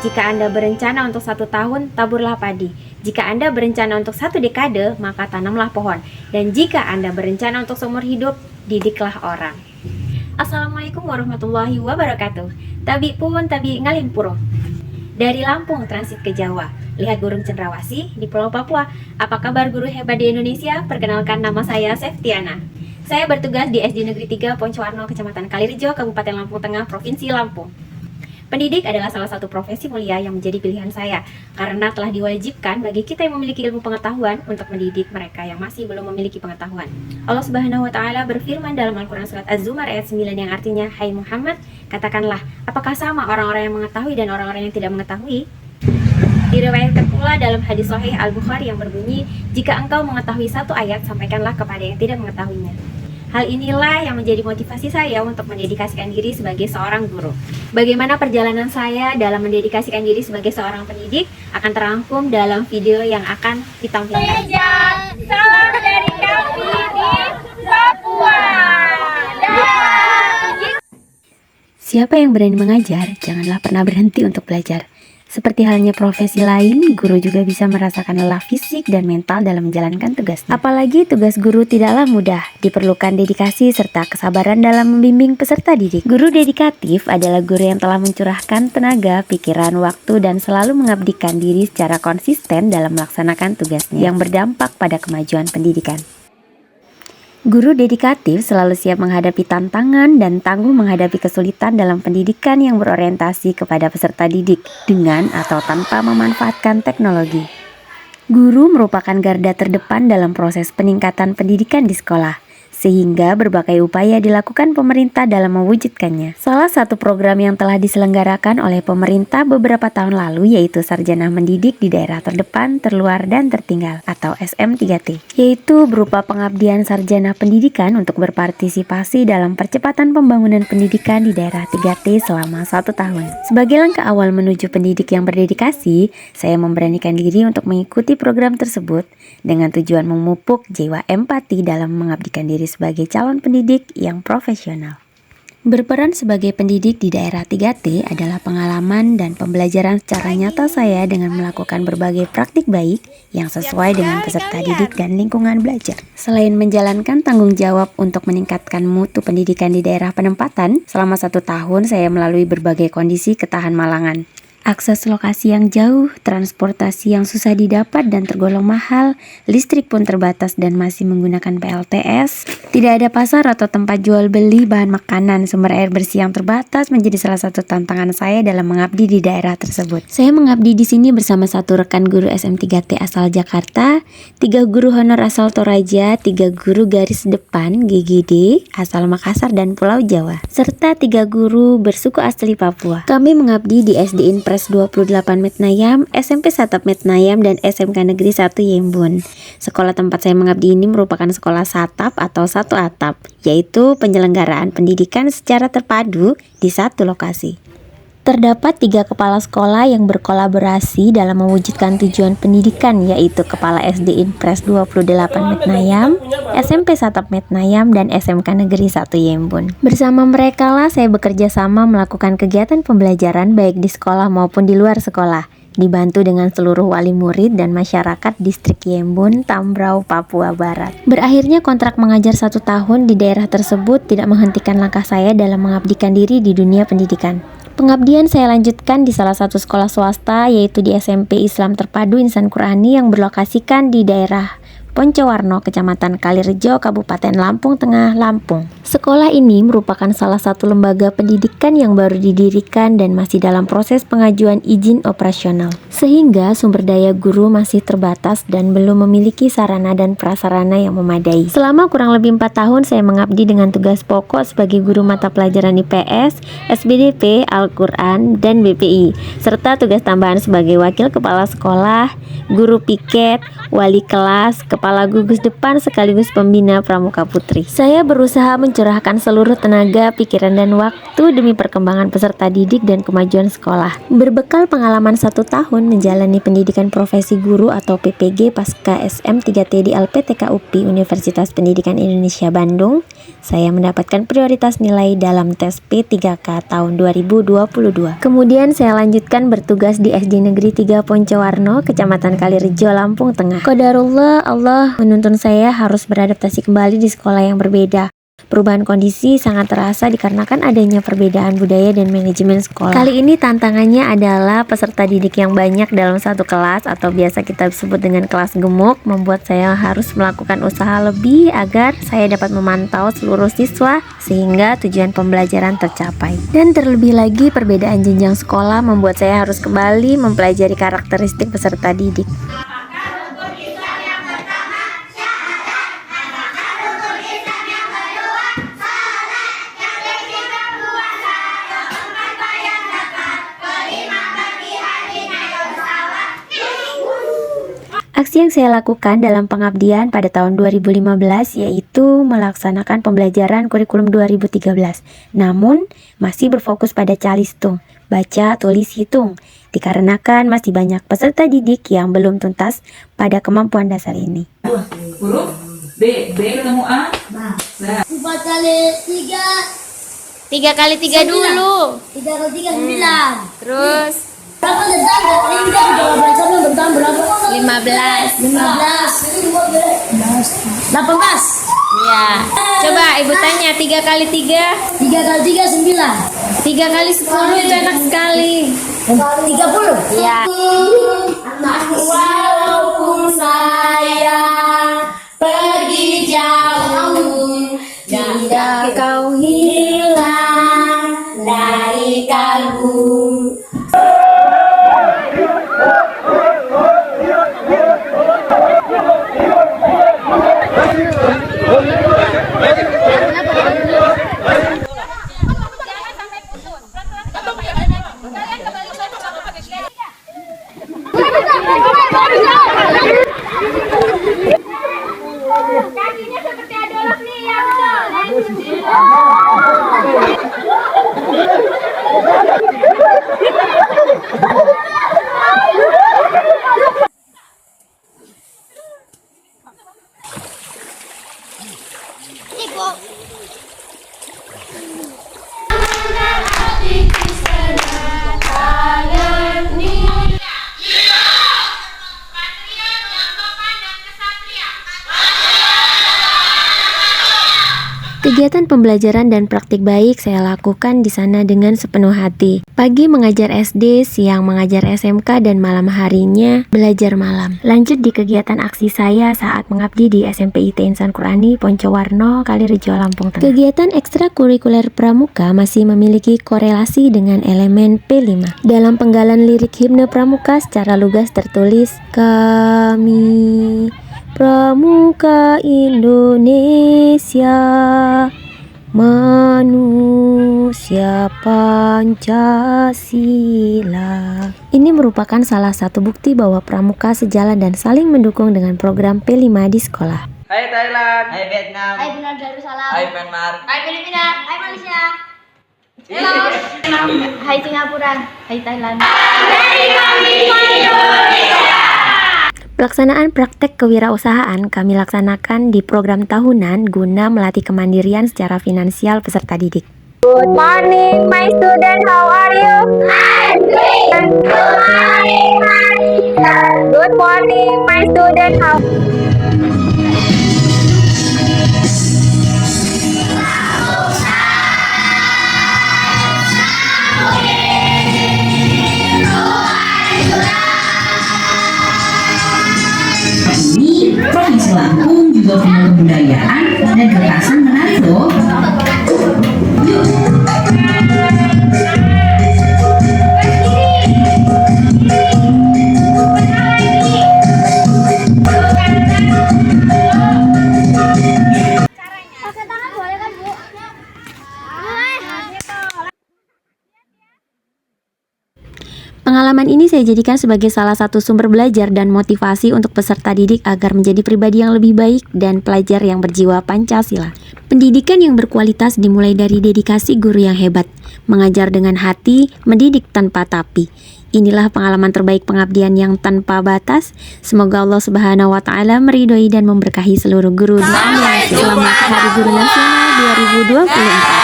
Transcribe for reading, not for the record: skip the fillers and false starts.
Jika Anda berencana untuk 1 tahun, taburlah padi. Jika Anda berencana untuk 1 dekade, maka tanamlah pohon. Dan jika Anda berencana untuk seumur hidup, didiklah orang. Assalamualaikum warahmatullahi wabarakatuh. Tabi pun tabi ngalimpuro. Dari Lampung transit ke Jawa, lihat burung cendrawasih di Pulau Papua. Apa kabar guru hebat di Indonesia? Perkenalkan, nama saya Septiana. Saya bertugas di SD Negeri 3 Poncowarno, Kecamatan Kalirejo, Kabupaten Lampung Tengah, Provinsi Lampung. Pendidik adalah salah satu profesi mulia yang menjadi pilihan saya, karena telah diwajibkan bagi kita yang memiliki ilmu pengetahuan untuk mendidik mereka yang masih belum memiliki pengetahuan. Allah Subhanahu wa Ta'ala berfirman dalam Al-Quran Surat Az-Zumar ayat 9 yang artinya, "Hai Muhammad, katakanlah, apakah sama orang-orang yang mengetahui dan orang-orang yang tidak mengetahui?" Diriwayatkan pula dalam hadis Sahih Al-Bukhari yang berbunyi, "Jika engkau mengetahui satu ayat, sampaikanlah kepada yang tidak mengetahuinya." Hal inilah yang menjadi motivasi saya untuk mendedikasikan diri sebagai seorang guru. Bagaimana perjalanan saya dalam mendedikasikan diri sebagai seorang pendidik akan terangkum dalam video yang akan ditampilkan. Salam dari kami di Papua. Siapa yang berani mengajar, janganlah pernah berhenti untuk belajar. Seperti halnya profesi lain, guru juga bisa merasakan lelah fisik dan mental dalam menjalankan tugasnya. Apalagi tugas guru tidaklah mudah, diperlukan dedikasi serta kesabaran dalam membimbing peserta didik. Guru dedikatif adalah guru yang telah mencurahkan tenaga, pikiran, waktu, dan selalu mengabdikan diri secara konsisten dalam melaksanakan tugasnya yang berdampak pada kemajuan pendidikan. Guru dedikatif selalu siap menghadapi tantangan dan tangguh menghadapi kesulitan dalam pendidikan yang berorientasi kepada peserta didik dengan atau tanpa memanfaatkan teknologi. Guru merupakan garda terdepan dalam proses peningkatan pendidikan di sekolah, sehingga berbagai upaya dilakukan pemerintah dalam mewujudkannya. Salah satu program yang telah diselenggarakan oleh pemerintah beberapa tahun lalu yaitu Sarjana Mendidik di Daerah Terdepan, Terluar, dan Tertinggal atau SM3T, yaitu berupa pengabdian sarjana pendidikan untuk berpartisipasi dalam percepatan pembangunan pendidikan di Daerah 3T selama 1 tahun. Sebagai langkah awal menuju pendidik yang berdedikasi, saya memberanikan diri untuk mengikuti program tersebut dengan tujuan memupuk jiwa empati dalam mengabdikan diri sebagai calon pendidik yang profesional. Berperan sebagai pendidik di daerah 3T adalah pengalaman dan pembelajaran secara nyata saya dengan melakukan berbagai praktik baik yang sesuai dengan peserta didik dan lingkungan belajar. Selain menjalankan tanggung jawab untuk meningkatkan mutu pendidikan di daerah penempatan, selama 1 tahun saya melalui berbagai kondisi ketahan malangan. Akses lokasi yang jauh, transportasi yang susah didapat dan tergolong mahal, listrik pun terbatas dan masih menggunakan PLTS, tidak ada pasar atau tempat jual beli bahan makanan, sumber air bersih yang terbatas menjadi salah satu tantangan saya dalam mengabdi di daerah tersebut. Saya mengabdi di sini bersama 1 rekan guru SM3T asal Jakarta, 3 guru honor asal Toraja, 3 guru garis depan GGD asal Makassar dan Pulau Jawa, serta 3 guru bersuku asli Papua. Kami mengabdi di SD Impres 28 Metnayam, SMP Satap Metnayam, dan SMK Negeri 1 Yembun. Sekolah tempat saya mengabdi ini merupakan sekolah Satap atau satu atap, yaitu penyelenggaraan pendidikan secara terpadu di satu lokasi. Terdapat 3 kepala sekolah yang berkolaborasi dalam mewujudkan tujuan pendidikan, yaitu Kepala SD Impres 28 Metnayam, SMP Satap Metnayam, dan SMK Negeri 1 Yembun. Bersama mereka lah saya bekerja sama melakukan kegiatan pembelajaran baik di sekolah maupun di luar sekolah, dibantu dengan seluruh wali murid dan masyarakat distrik Yembun, Tambrau, Papua Barat. Berakhirnya kontrak mengajar 1 tahun di daerah tersebut tidak menghentikan langkah saya dalam mengabdikan diri di dunia pendidikan. Pengabdian saya lanjutkan di salah satu sekolah swasta, yaitu di SMP Islam Terpadu Insan Qurani yang berlokasikan di daerah Poncowarno, Kecamatan Kalirejo, Kabupaten Lampung Tengah, Lampung. Sekolah ini merupakan salah satu lembaga pendidikan yang baru didirikan dan masih dalam proses pengajuan izin operasional, sehingga sumber daya guru masih terbatas dan belum memiliki sarana dan prasarana yang memadai. Selama kurang lebih 4 tahun saya mengabdi dengan tugas pokok sebagai guru mata pelajaran IPS, SBDP, Al-Quran, dan BPI, serta tugas tambahan sebagai wakil kepala sekolah, guru piket, wali kelas, kepala gugus depan sekaligus pembina Pramuka Putri. Saya berusaha mencurahkan seluruh tenaga, pikiran, dan waktu demi perkembangan peserta didik dan kemajuan sekolah. Berbekal pengalaman 1 tahun menjalani pendidikan profesi guru atau PPG pasca SM3T di LPTK UPI Universitas Pendidikan Indonesia Bandung, saya mendapatkan prioritas nilai dalam tes P3K tahun 2022. Kemudian saya lanjutkan bertugas di SD Negeri 3 Poncowarno, Kecamatan Kalirejo, Lampung Tengah. Qadarullah, Allah menuntun saya harus beradaptasi kembali di sekolah yang berbeda. Perubahan kondisi sangat terasa dikarenakan adanya perbedaan budaya dan manajemen sekolah. Kali ini tantangannya adalah peserta didik yang banyak dalam satu kelas atau biasa kita sebut dengan kelas gemuk, membuat saya harus melakukan usaha lebih agar saya dapat memantau seluruh siswa sehingga tujuan pembelajaran tercapai. Dan terlebih lagi perbedaan jenjang sekolah membuat saya harus kembali mempelajari karakteristik peserta didik. Aksi yang saya lakukan dalam pengabdian pada tahun 2015 yaitu melaksanakan pembelajaran kurikulum 2013, namun masih berfokus pada calistung, baca, tulis, hitung, dikarenakan masih banyak peserta didik yang belum tuntas pada kemampuan dasar ini. Huruf B ketemu A. 4 kali 3. 3 kali 3 dulu. 3 kali 3 9. Terus Berapa bertambah? Ini kita udah belajar bertambah berapa? 15. 18. Iya. Coba Ibu tanya 3 kali 3. 3 kali 3 9. 3 kali 10 itu enak sekali. 30. Iya. Walaupun saya pergi jauh, tidak kau hilang dari kalbu. Kakinya seperti adolok nih ya, betul. Kegiatan pembelajaran dan praktik baik saya lakukan di sana dengan sepenuh hati. Pagi mengajar SD, siang mengajar SMK, dan malam harinya belajar malam. Lanjut di kegiatan aksi saya saat mengabdi di SMP IT Insan Qurani Poncowarno, Kalirejo, Lampung Tengah. Kegiatan ekstrakurikuler pramuka masih memiliki korelasi dengan elemen P5. Dalam penggalan lirik himne pramuka secara lugas tertulis, kami Pramuka Indonesia, manusia Pancasila. Ini merupakan salah satu bukti bahwa pramuka sejalan dan saling mendukung dengan program P5 di sekolah. Hai Thailand. Hai Vietnam. Hai Benar Darussalam. Hai Myanmar. Hai Filipina. Hai Malaysia. Laos. Hai Singapura. Hai Thailand. Pelaksanaan praktek kewirausahaan kami laksanakan di program tahunan guna melatih kemandirian secara finansial peserta didik. Good morning, my student. How are you? I'm great. Good morning, my teacher. Good morning, my student. How? Ini Provinsi Lampung juga punya kebudayaan dan kekhasan menarik loh. Yuk. Pakai tangan boleh kan, Bu? Pengalaman ini saya jadikan sebagai salah satu sumber belajar dan motivasi untuk peserta didik agar menjadi pribadi yang lebih baik dan pelajar yang berjiwa Pancasila. Pendidikan yang berkualitas dimulai dari dedikasi guru yang hebat, mengajar dengan hati, mendidik tanpa tapi. Inilah pengalaman terbaik pengabdian yang tanpa batas. Semoga Allah Subhanahu wa Ta'ala meridhoi dan memberkahi seluruh guru di Indonesia. Selamat Hari Guru Nasional 2024.